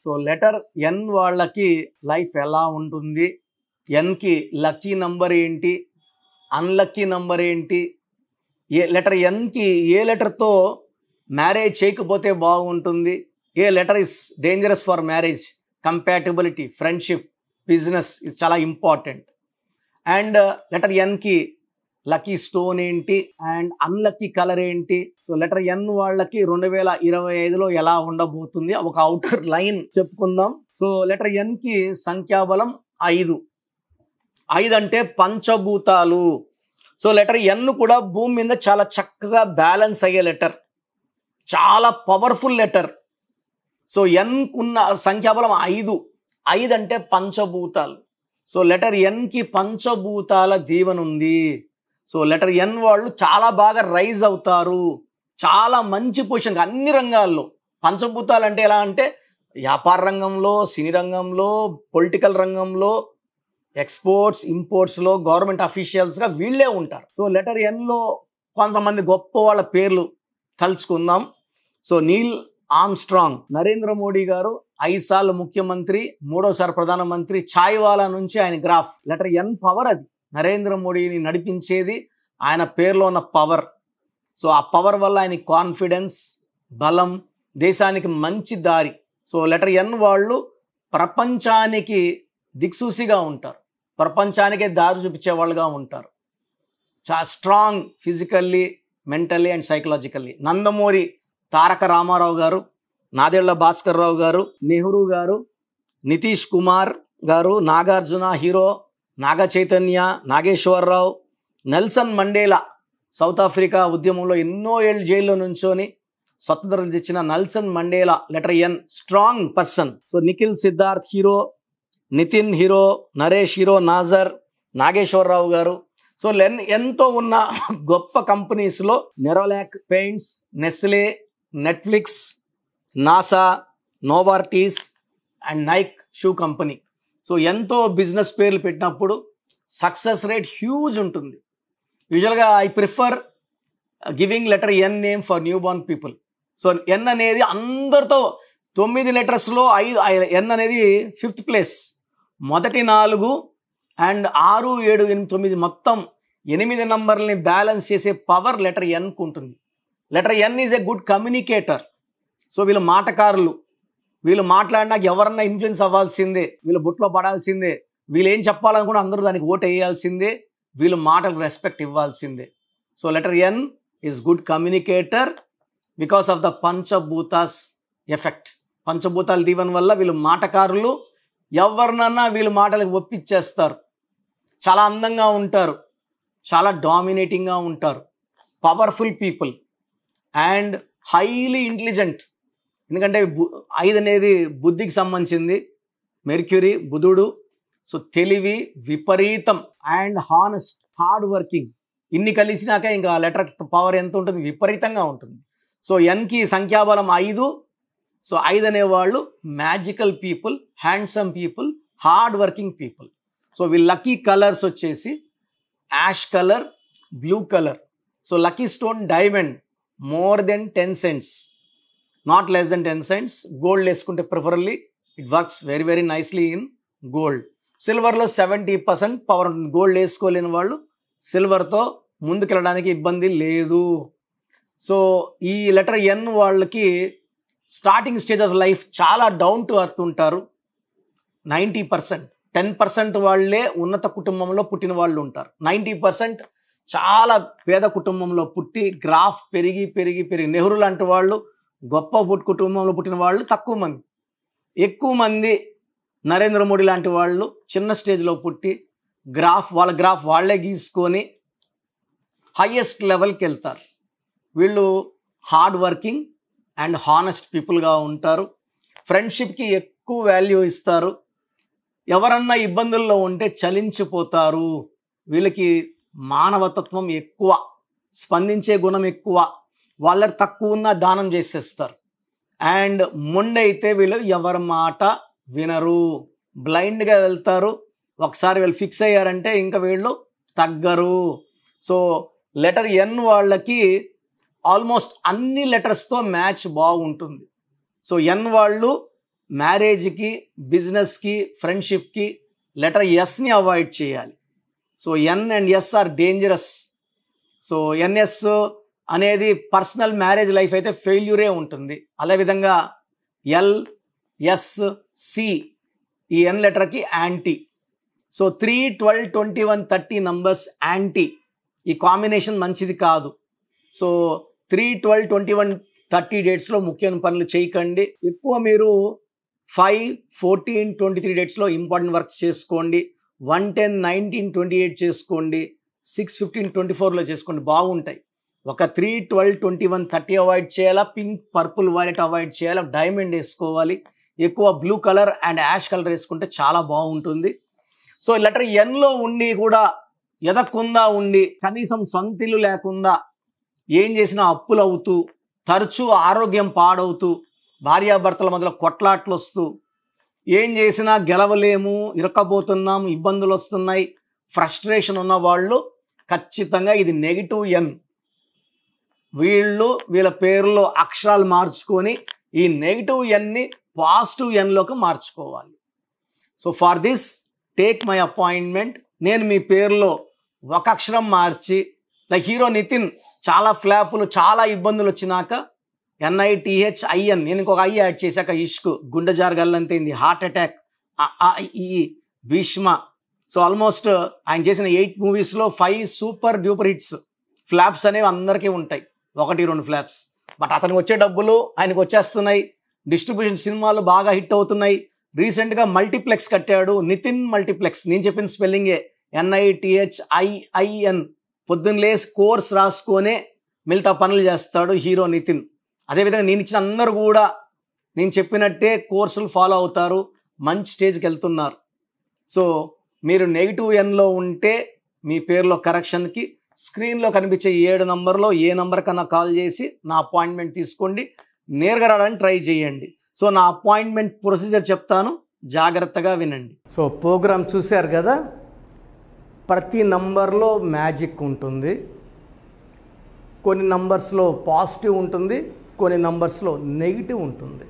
So letter N వాళ్ళకి life ఎలా ఉంటుంది, ఎన్కి లక్కీ నంబర్ ఏంటి, అన్లక్కీ నంబర్ ఏంటి, లెటర్ ఎన్కి ఏ లెటర్తో మ్యారేజ్ చేయకపోతే బాగుంటుంది, ఏ letter is dangerous for marriage, compatibility, friendship, business ఇది చాలా ఇంపార్టెంట్. అండ్ లెటర్ ఎన్కి లక్కీ స్టోన్ ఏంటి అండ్ అన్లక్కీ కలర్ ఏంటి. సో లెటర్ ఎన్ వాళ్ళకి 2025లో ఎలా ఉండబోతుంది ఒక అవుటర్ లైన్ చెప్పుకుందాం. సో లెటర్ ఎన్కి సంఖ్యాబలం 5. 5 అంటే పంచభూతాలు. సో లెటర్ ఎన్ కూడా భూమి మీద చాలా చక్కగా బ్యాలెన్స్ అయ్యే లెటర్, చాలా పవర్ఫుల్ లెటర్. సో ఎన్ ఉన్న సంఖ్యాబలం 5. 5 అంటే పంచభూతాలు. సో లెటర్ ఎన్కి పంచభూతాల దీవెన ఉంది. సో లెటర్ ఎన్ వాళ్ళు చాలా బాగా రైజ్ అవుతారు, చాలా మంచి పొజిషన్ అన్ని రంగాల్లో. పంచభూతాలు అంటే ఎలా అంటే వ్యాపార రంగంలో, సినీ రంగంలో, పొలిటికల్ రంగంలో, ఎక్స్పోర్ట్స్ ఇంపోర్ట్స్లో, గవర్నమెంట్ అఫీషియల్స్గా వీళ్ళే ఉంటారు. సో లెటర్ ఎన్లో కొంతమంది గొప్ప వాళ్ళ పేర్లు తలుచుకుందాం. So Neil Armstrong, Narendra Modi గారు 5 సార్లు ముఖ్యమంత్రి, 3వసారి ప్రధానమంత్రి, ఛాయ్వాలా నుంచి ఆయన గ్రాఫ్. లెటర్ ఎన్ పవర్ అది, నరేంద్ర మోడీని నడిపించేది ఆయన పేరులో ఉన్న పవర్. సో ఆ పవర్ వల్ల ఆయన కాన్ఫిడెన్స్, బలం, దేశానికి మంచి దారి. సో లెటర్ ఎన్ వాళ్ళు ప్రపంచానికి దిక్సూసిగా ఉంటారు, ప్రపంచానికే దారి చూపించే వాళ్ళుగా ఉంటారు. చాలా strong physically, mentally and psychologically. Nandamuri Taraka Rama Rao గారు, నాదెళ్ల భాస్కర్ రావు గారు, నెహ్రూ గారు, నితీష్ కుమార్ గారు, Nagarjuna hero, Naga Chaitanya, Nageswara Rao, Nelson Mandela South Africa ఉద్యమంలో ఎన్నో ఏళ్ళు జైల్లో నుంచొని స్వతంత్రం తెచ్చిన Nelson Mandela letter N, strong person. So Nikhil Siddharth hero, Nitin hero, Naresh hero, Nassar, Nageswara Rao గారు. సో ఎంతో ఉన్న గొప్ప కంపెనీస్లో Nerolac paints, Nestle, Netflix, NASA, Novartis and Nike shoe company. So ఎంతో బిజినెస్ పేర్లు పెట్టినప్పుడు సక్సెస్ రేట్ హ్యూజ్ ఉంటుంది. యూజువల్గా I prefer giving letter N name for new Born people. So ఎన్ అనేది అందరితో 9 లెటర్స్లో 5 ఎన్ అనేది 5th ప్లేస్. మొదటి 4 అండ్ 6, 7, 8, 9 మొత్తం 8 నంబర్లని బ్యాలెన్స్ చేసే పవర్ లెటర్ ఎన్కు ఉంటుంది. Letter N is a good communicator. So వీళ్ళు మాటకారులు, వీళ్ళు మాట్లాడినాక ఎవరన్నా ఇన్ఫ్లుయెన్స్ అవ్వాల్సిందే, వీళ్ళు బుట్లో పడాల్సిందే, వీళ్ళు ఏం చెప్పాలనుకున్నా అందరూ దానికి ఓటు వేయాల్సిందే, వీళ్ళు మాటకు రెస్పెక్ట్ ఇవ్వాల్సిందే. So letter N is good communicator because of the పంచభూతాస్ ఎఫెక్ట్. పంచభూతాల దీవెన వల్ల వీళ్ళు మాటకారులు, ఎవరినన్నా వీళ్ళు మాటలకు ఒప్పించేస్తారు. చాలా అందంగా ఉంటారు, చాలా డామినేటింగ్గా ఉంటారు, powerful people and highly intelligent. ఎందుకంటే 5 అనేది బుద్ధికి సంబంధించింది, మెర్క్యూరీ బుధుడు. సో తెలివి, విపరీతం అండ్ హానెస్ట్, హార్డ్ వర్కింగ్, ఇన్ని కలిసినాక ఇంకా లెటర్ పవర్ ఎంత ఉంటుంది, విపరీతంగా ఉంటుంది. సో ఎన్కి సంఖ్యాబలం 5. సో 5 అనేవాళ్ళు magical people, handsome people, hard working people. So వీళ్ళ లక్కీ కలర్స్ వచ్చేసి ash colour, blue colour. So lucky stone diamond, more than 10 cents, not less than 10 cents. Gold వేసుకుంటే preferably it works very very nicely in gold. సిల్వర్లో 70% power ఉంటుంది. Gold వేసుకోలేని వాళ్ళు సిల్వర్తో ముందుకెళ్ళడానికి ఇబ్బంది లేదు. సో ఈ లెటర్ ఎన్ వాళ్ళకి స్టార్టింగ్ స్టేజ్ ఆఫ్ లైఫ్ చాలా డౌన్ టు ఎర్త్ ఉంటారు. 90%, 10% వాళ్ళే ఉన్నత కుటుంబంలో పుట్టిన వాళ్ళు ఉంటారు. 90% చాలా పేద కుటుంబంలో పుట్టి గ్రాఫ్ పెరిగి పెరిగి పెరిగి, నెహ్రూ లాంటి వాళ్ళు గొప్ప కుటుంబంలో పుట్టిన వాళ్ళు తక్కువ మంది. ఎక్కువ మంది నరేంద్ర మోడీ లాంటి వాళ్ళు చిన్న స్టేజ్లో పుట్టి వాళ్ళ గ్రాఫ్ వాళ్ళే గీసుకొని హైయెస్ట్ లెవెల్కి వెళ్తారు. వీళ్ళు హార్డ్ వర్కింగ్ అండ్ హానెస్ట్ పీపుల్గా ఉంటారు. ఫ్రెండ్షిప్కి ఎక్కువ వాల్యూ ఇస్తారు. ఎవరన్నా ఇబ్బందుల్లో ఉంటే చలించిపోతారు. వీళ్ళకి మానవతత్వం ఎక్కువ, స్పందించే గుణం ఎక్కువ. వాళ్ళకి తక్కువ ఉన్న దానం చేసేస్తారు. అండ్ మొండైతే వీళ్ళు ఎవరి మాట వినరు, బ్లైండ్గా వెళ్తారు. ఒకసారి వీళ్ళు ఫిక్స్ అయ్యారంటే ఇంకా వీళ్ళు తగ్గరు. సో లెటర్ ఎన్ వాళ్ళకి ఆల్మోస్ట్ అన్ని లెటర్స్తో మ్యాచ్ బాగుంటుంది. సో ఎన్ వాళ్ళు మ్యారేజ్కి, బిజినెస్కి, ఫ్రెండ్షిప్కి లెటర్ ఎస్ని అవాయిడ్ చేయాలి. So N and S are dangerous. So NS అనేది పర్సనల్ మ్యారేజ్ లైఫ్ అయితే ఫెయిల్యూరే ఉంటుంది. అదేవిధంగా ఎల్, ఎస్, సి ఈ ఎన్ లెటర్కి యాంటీ. So 3, 12, 21, 30 numbers anti. ఈ కాంబినేషన్ మంచిది కాదు. సో 3, 12, 21, 30 డేట్స్లో ముఖ్యమైన పనులు చేయకండి. ఎక్కువ మీరు 5, 14, 23 డేట్స్లో ఇంపార్టెంట్ వర్క్స్ చేసుకోండి. 1, 10, 19, 28 చేసుకోండి. 6, 15, 24లో చేసుకోండి, బాగుంటాయి. ఒక 3, 12, 21, 30 అవాయిడ్ చేయాలా. పింక్, పర్పుల్, వైలెట్ అవాయిడ్ చేయాలా. డైమండ్ వేసుకోవాలి. ఎక్కువ blue colour and ash colour వేసుకుంటే చాలా బాగుంటుంది. సో లెటర్ ఎన్లో ఉండి కూడా ఎదక్కుండా ఉండి కనీసం సొంతిల్లు లేకుండా ఏం చేసినా అప్పులు అవుతూ తరచూ ఆరోగ్యం పాడవుతూ భార్యాభర్తల మధ్యలో కొట్లాట్లు వస్తూ ఏం చేసినా గెలవలేము, ఇరక్కబోతున్నాం, ఇబ్బందులు వస్తున్నాయి, ఫ్రస్ట్రేషన్ ఉన్న వాళ్ళు ఖచ్చితంగా ఇది నెగిటివ్ ఎన్. వీళ్ళ పేర్లో అక్షరాలు మార్చుకొని ఈ నెగిటివ్ ఎన్ని పాజిటివ్ ఎన్లోకి మార్చుకోవాలి. So for this take my appointment. నేను మీ పేరులో ఒక అక్షరం మార్చి, లైక్ హీరో నితిన్ చాలా ఫ్లాపులు, చాలా ఇబ్బందులు వచ్చినాక NITHIN నేను ఇంకొక ఐ యాడ్ చేశాక ఇష్క్, గుండె జారగల్లంతైంది, హార్ట్ అటాక్, ఈ భీష్మ. సో ఆల్మోస్ట్ ఆయన చేసిన 8 మూవీస్లో 5 సూపర్ డ్యూపర్ హిట్స్. ఫ్లాప్స్ అనేవి అందరికీ ఉంటాయి, 1, 2 ఫ్లాప్స్. బట్ అతనికి వచ్చే డబ్బులు ఆయనకు వచ్చేస్తున్నాయి. డిస్ట్రిబ్యూషన్ సినిమాలు బాగా హిట్ అవుతున్నాయి. రీసెంట్గా మల్టీప్లెక్స్ కట్టాడు, నితిన్ మల్టీప్లెక్స్. నేను చెప్పిన స్పెల్లింగే NITHIIN. పొద్దున్న లేసి కోర్స్ రాసుకొనే మిగతా పనులు చేస్తాడు హీరో నితిన్. అదేవిధంగా నేను ఇచ్చిన అందరూ కూడా నేను చెప్పినట్టే కోర్సులు ఫాలో అవుతారు, మంచి స్టేజ్కి వెళ్తున్నారు. సో మీరు నెగిటివ్ ఎన్లో ఉంటే మీ పేరులో కరెక్షన్కి స్క్రీన్లో కనిపించే 7 నంబర్లో ఏ నంబర్ కన్నా కాల్ చేసి నా అపాయింట్మెంట్ తీసుకోండి. నేరుగా రావడానికి ట్రై చేయండి. సో నా అపాయింట్మెంట్ ప్రొసీజర్ చెప్తాను, జాగ్రత్తగా వినండి. సో ప్రోగ్రామ్ చూశారు కదా, ప్రతి నంబర్లో మ్యాజిక్ ఉంటుంది. కొన్ని నంబర్స్లో పాజిటివ్ ఉంటుంది, కొన్ని నంబర్స్లో నెగిటివ్ ఉంటుంది.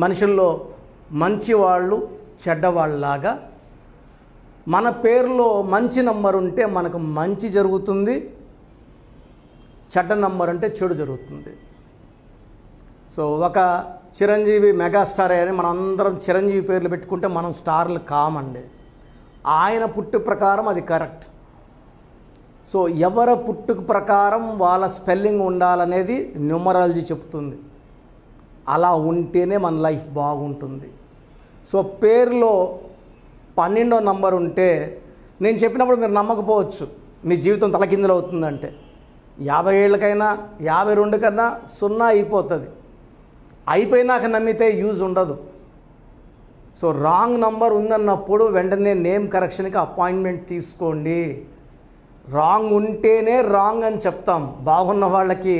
మనుషుల్లో మంచివాళ్ళు చెడ్డవాళ్ళలాగా మన పేరులో మంచి నంబర్ ఉంటే మనకు మంచి జరుగుతుంది, చెడ్డ నంబర్ అంటే చెడు జరుగుతుంది. సో ఒక చిరంజీవి మెగాస్టార్ అని మనం అందరం చిరంజీవి పేర్లు పెట్టుకుంటే మనం స్టార్లు కామండి. ఆయన పుట్టు ప్రకారం అది కరెక్ట్. సో ఎవరి పుట్టుక ప్రకారం వాళ్ళ స్పెల్లింగ్ ఉండాలనేది న్యూమరాలజీ చెప్తుంది. అలా ఉంటేనే మన లైఫ్ బాగుంటుంది. సో పేరులో 12వ నంబర్ ఉంటే నేను చెప్పినప్పుడు మీరు నమ్మకపోవచ్చు, మీ జీవితం తలకిందులు అవుతుందంటే. 50 ఏళ్ళకైనా 52 కన్నా 0 అయిపోతుంది. అయిపోయినాక నమ్మితే యూజ్ ఉండదు. సో రాంగ్ నంబర్ ఉందన్నప్పుడు వెంటనే నేమ్ కరెక్షన్కి అపాయింట్మెంట్ తీసుకోండి. రాంగ్ ఉంటేనే రాంగ్ అని చెప్తాం, బాగున్న వాళ్ళకి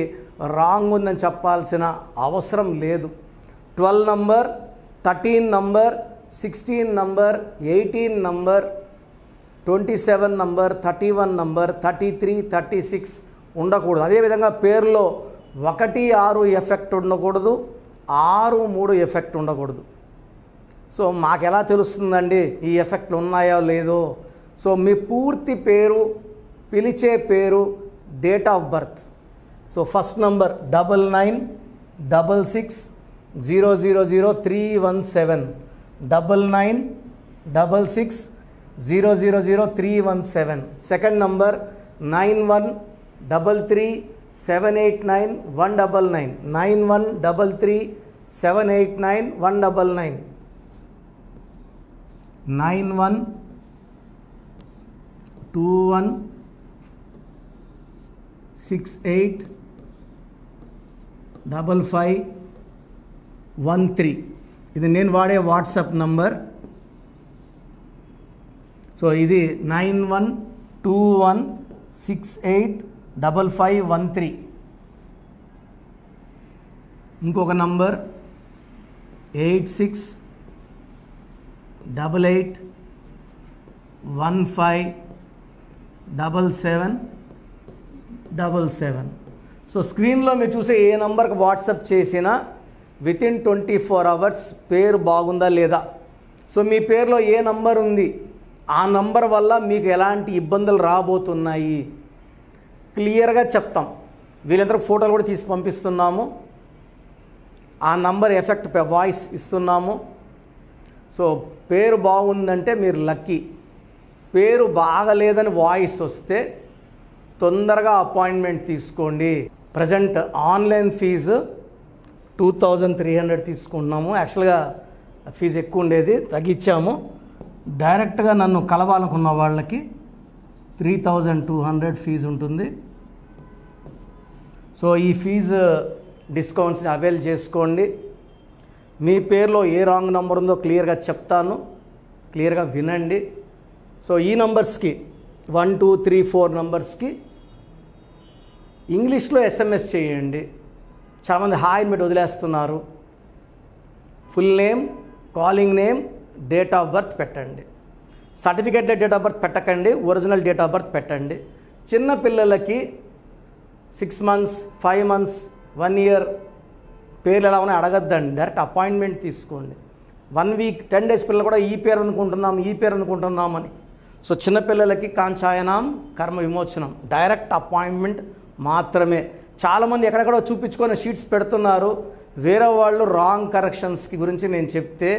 రాంగ్ ఉందని చెప్పాల్సిన అవసరం లేదు. 12 number, 13 number, 16 number, 18 number, 27 number, 31 number, 33, 36 ఉండకూడదు. అదేవిధంగా పేరులో 1, 6 ఎఫెక్ట్ ఉండకూడదు, 6, 3 ఎఫెక్ట్ ఉండకూడదు. సో మాకు ఎలా తెలుస్తుందండి ఈ ఎఫెక్ట్లు ఉన్నాయో లేదో? సో మీ పూర్తి పేరు, పిలిచే పేరు, date of birth. So first number 9966000317, 9966000317. Second number 9133789199, 9133789199, 9121685513. ఇది నేను వాడే వాట్సాప్ నంబర్. సో ఇది 9121685513. ఇంకొక నంబర్ 8688157777. సో స్క్రీన్లో మీరు చూసే ఏ నంబర్కి వాట్సాప్ చేసినా వితిన్ 24 అవర్స్ పేరు బాగుందా లేదా. సో మీ పేరులో ఏ నంబర్ ఉంది, ఆ నంబర్ వల్ల మీకు ఎలాంటి ఇబ్బందులు రాబోతున్నాయి క్లియర్గా చెప్తాం. వీళ్ళందరూ ఫోటోలు కూడా తీసి పంపిస్తున్నాము. ఆ నంబర్ ఎఫెక్ట్ వాయిస్ ఇస్తున్నాము. సో పేరు బాగుందంటే మీరు లక్కీ. పేరు బాగలేదని వాయిస్ వస్తే తొందరగా అపాయింట్మెంట్ తీసుకోండి. ప్రజెంట్ ఆన్లైన్ ఫీజు 2300 తీసుకుంటున్నాము. యాక్చువల్గా ఫీజు ఎక్కువ ఉండేది, తగ్గించాము. డైరెక్ట్గా నన్ను కలవాలనుకున్న వాళ్ళకి 3200 ఫీజు ఉంటుంది. సో ఈ ఫీజు డిస్కౌంట్స్ని అవైల్ చేసుకోండి. మీ పేరులో ఏ రాంగ్ నెంబర్ ఉందో క్లియర్గా చెప్తాను, క్లియర్గా వినండి. సో ఈ నంబర్స్కి 1 2 3 4 నంబర్స్కి ఇంగ్లీష్లో SMS చేయండి. చాలామంది హాయ్ పెట్టి వదిలేస్తున్నారు. Full name, calling name, date of birth పెట్టండి. సర్టిఫికేట్ డేట్ ఆఫ్ బర్త్ పెట్టకండి, ఒరిజినల్ డేట్ ఆఫ్ బర్త్ పెట్టండి. చిన్న పిల్లలకి 6 months 5 months 1 year పేర్లు ఎలా ఉన్నాయి అడగద్దండి, డైరెక్ట్ అపాయింట్మెంట్ తీసుకోండి. 1 week 10 days పిల్లలు కూడా ఈ పేరు అనుకుంటున్నామని. సో చిన్నపిల్లలకి కాంచాయనం కర్మ విమోచనం, డైరెక్ట్ అపాయింట్మెంట్ మాత్రమే. చాలామంది ఎక్కడెక్కడో చూపించుకొని షీట్స్ పెడుతున్నారు. వేరే వాళ్ళు రాంగ్ కరెక్షన్స్కి గురించి నేను చెప్తే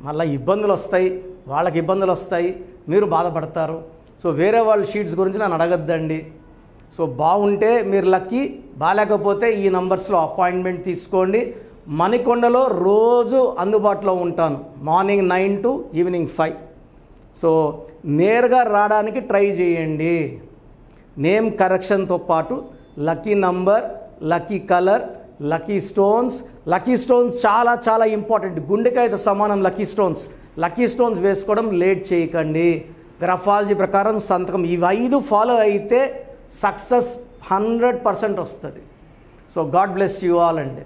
మళ్ళీ ఇబ్బందులు వస్తాయి, వాళ్ళకి ఇబ్బందులు వస్తాయి, మీరు బాధపడతారు. సో వేరే వాళ్ళ షీట్స్ గురించి నన్ను అడగద్దండి. సో బాగుంటే మీరు లక్కీ, బాగాలేకపోతే ఈ నంబర్స్లో అపాయింట్మెంట్ తీసుకోండి. మణికొండలో రోజు అందుబాటులో ఉంటాను, మార్నింగ్ 9 to evening 5. సో నేరుగా రావడానికి ట్రై చేయండి. నేమ్ కరెక్షన్తో పాటు lucky number, lucky colour, lucky stones చాలా చాలా ఇంపార్టెంట్. గుండెకాయతో సమానం లక్కీ స్టోన్స్ వేసుకోవడం లేట్ చేయకండి. గ్రఫాలజీ ప్రకారం సంతకం, ఇవి 5 ఫాలో అయితే సక్సెస్ 100% వస్తుంది. So God bless you all అండి.